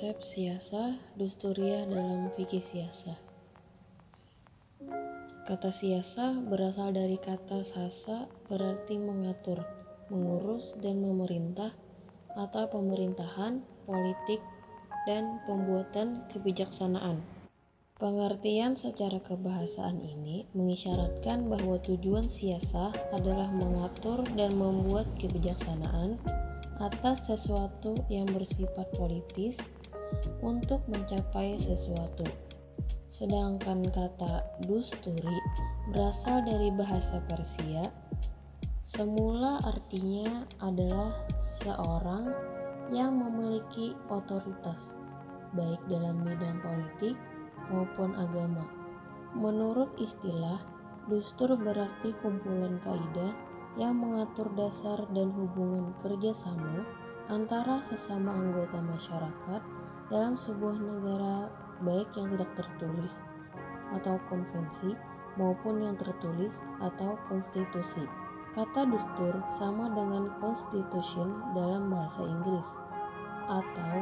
Konsep siasah dusturiyah dalam fikih siasah. Kata siasah berasal dari kata sasa, berarti mengatur, mengurus, dan memerintah atau pemerintahan, politik, dan pembuatan kebijaksanaan. Pengertian secara kebahasaan ini mengisyaratkan bahwa tujuan siasah adalah mengatur dan membuat kebijaksanaan atas sesuatu yang bersifat politis untuk mencapai sesuatu. Sedangkan kata dusturi berasal dari bahasa Persia. Semula artinya adalah seorang yang memiliki otoritas, baik dalam bidang politik maupun agama. Menurut istilah, dustur berarti kumpulan kaidah yang mengatur dasar dan hubungan kerjasama antara sesama anggota masyarakat dalam sebuah negara, baik yang tidak tertulis atau konvensi maupun yang tertulis atau konstitusi. Kata dustur sama dengan constitution dalam bahasa Inggris atau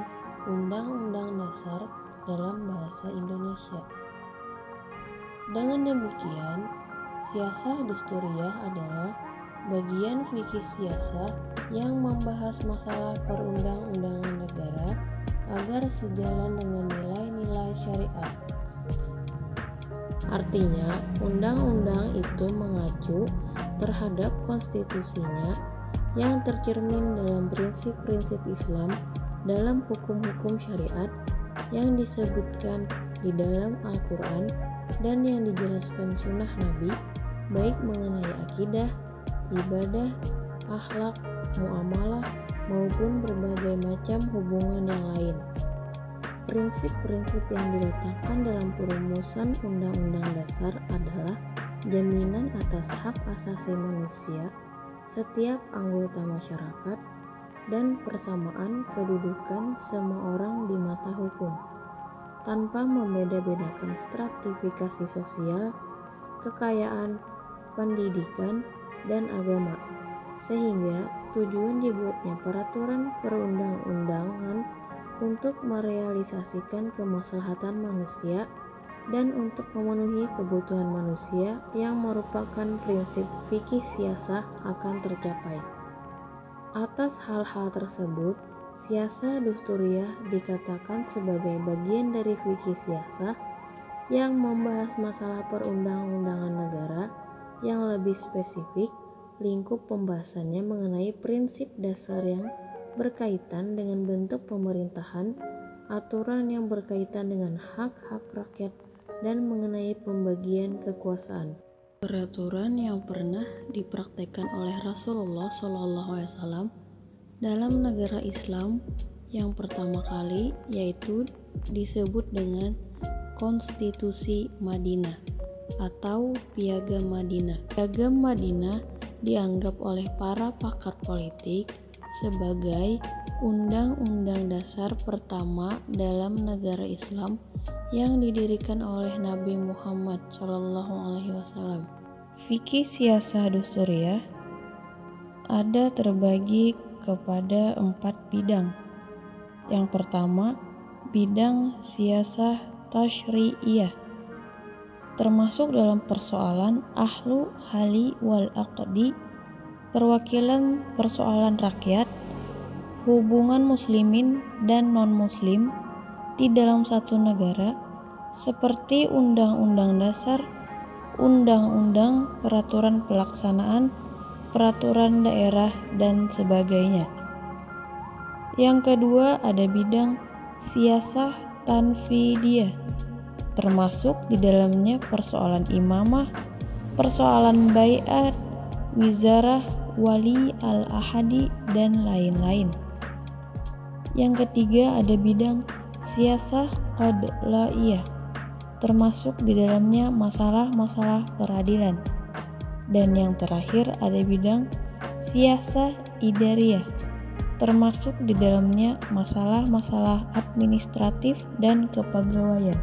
undang-undang dasar dalam bahasa Indonesia. Dengan demikian, siasah dusturiyah adalah bagian fikih siasah yang membahas masalah perundang-undangan negara agar sejalan dengan nilai-nilai syariat. Artinya, undang-undang itu mengacu terhadap konstitusinya yang tercermin dalam prinsip-prinsip Islam dalam hukum-hukum syariat yang disebutkan di dalam Al-Quran dan yang dijelaskan sunnah Nabi, baik mengenai akidah, ibadah, akhlak, muamalah, maupun berbagai macam hubungan yang lain. Prinsip-prinsip yang diletakkan dalam perumusan Undang-Undang Dasar adalah jaminan atas hak asasi manusia setiap anggota masyarakat dan persamaan kedudukan semua orang di mata hukum, tanpa membeda-bedakan stratifikasi sosial, kekayaan, pendidikan, dan agama, sehingga tujuan dibuatnya peraturan perundang-undangan untuk merealisasikan kemaslahatan manusia dan untuk memenuhi kebutuhan manusia yang merupakan prinsip fikih siasah akan tercapai. Atas hal-hal tersebut, siasah dusturiyah dikatakan sebagai bagian dari fikih siasah yang membahas masalah perundang-undangan negara. Yang lebih spesifik, lingkup pembahasannya mengenai prinsip dasar yang berkaitan dengan bentuk pemerintahan, aturan yang berkaitan dengan hak-hak rakyat, dan mengenai pembagian kekuasaan. Peraturan yang pernah dipraktekkan oleh Rasulullah SAW dalam negara Islam yang pertama kali yaitu disebut dengan Konstitusi Madinah atau Piagam Madinah. Piagam Madinah dianggap oleh para pakar politik sebagai undang-undang dasar pertama dalam negara Islam yang didirikan oleh Nabi Muhammad SAW. Fikih siasah dusturiyah ada terbagi kepada 4 bidang. Yang pertama, bidang siasah tasyri'iyah, termasuk dalam persoalan ahlu hali wal aqdi, perwakilan persoalan rakyat, hubungan muslimin dan non-muslim di dalam satu negara, seperti undang-undang dasar, undang-undang, peraturan pelaksanaan, peraturan daerah, dan sebagainya. Yang kedua, ada bidang siasah tanfidiyah, termasuk di dalamnya persoalan imamah, persoalan baiat, wizarah, wali al-ahadi, dan lain-lain. Yang ketiga, ada bidang siasah qadla'iyah, termasuk di dalamnya masalah-masalah peradilan. Dan yang terakhir, ada bidang siasah idariyah, termasuk di dalamnya masalah-masalah administratif dan kepegawaian.